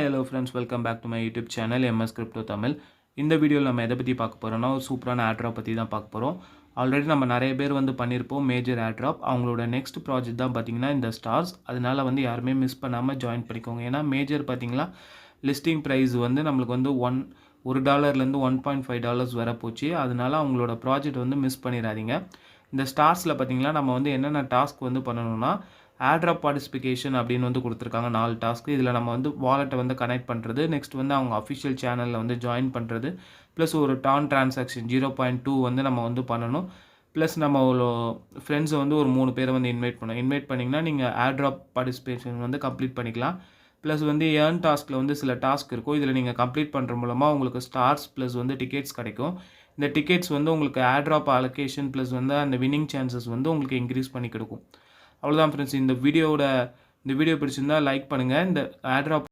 hello friends, welcome back to my YouTube channel MS Crypto Tamil. இந்த வீடியோவில் நம்ம எதை பற்றி பார்க்க போகிறோம்னா ஒரு சூப்பரான ஏர்ட்ராப் பற்றி தான் பார்க்க போகிறோம். ஆல்ரெடி நம்ம நிறைய பேர் வந்து பண்ணியிருப்போம் மேஜர் ஏர்ட்ராப். அவங்களோட நெக்ஸ்ட் ப்ராஜெக்ட் தான் பார்த்தீங்கன்னா இந்த ஸ்டார்ஸ். அதனால வந்து யாருமே மிஸ் பண்ணாமல் ஜாயின் பண்ணிக்கோங்க. ஏன்னா மேஜர் பார்த்தீங்கன்னா லிஸ்டிங் ப்ரைஸ் வந்து நம்மளுக்கு வந்து $1 $1.5 வர போச்சு. அதனால அவங்களோட ப்ராஜெக்ட் வந்து மிஸ் பண்ணிடாதீங்க. இந்த ஸ்டார்ஸில் பார்த்தீங்கன்னா நம்ம வந்து என்னென்ன டாஸ்க் வந்து பண்ணணும்னா ஏர்ட்ராப் பார்ட்டிசிபிகேஷன் அப்படின்னு வந்து கொடுத்துருக்காங்க 4 டாஸ்க்கு. இதில் நம்ம வந்து வாலெட்டை வந்து கனெக்ட் பண்ணுறது, நெக்ஸ்ட் வந்து அவங்க அஃபிஷியல் சேனலில் வந்து ஜாயின் பண்ணுறது, ப்ளஸ் ஒரு டான் டிரான்சாக்ஷன் 0.2 வந்து நம்ம வந்து பண்ணணும். ப்ளஸ் நம்ம ஒரு ஃப்ரெண்ட்ஸை வந்து ஒரு 3 பேரை வந்து இன்வைட் பண்ணிங்கன்னா நீங்கள் ஏர்ட்ராப் பார்ட்டிசிபேஷன் வந்து கம்ப்ளீட் பண்ணிக்கலாம். ப்ளஸ் வந்து ஏர்ன் டாஸ்கில் வந்து சில டாஸ்க் இருக்கும். இதில் நீங்கள் கம்ப்ளீட் பண்ணுற மூலமாக உங்களுக்கு ஸ்டார்ஸ் ப்ளஸ் வந்து டிக்கெட்ஸ் கிடைக்கும். இந்த டிக்கெட்ஸ் வந்து உங்களுக்கு ஏர்ட்ராப் அலோகேஷன் ப்ளஸ் வந்து அந்த வின்னிங் சான்சஸ் வந்து உங்களுக்கு இன்க்ரீஸ் பண்ணி கொடுக்கும். அவ்வளோதான் ஃப்ரெண்ட்ஸ். இந்த வீடியோ பிடிச்சிருந்தா லைக் பண்ணுங்கள். இந்த ஏர்ட்ராப்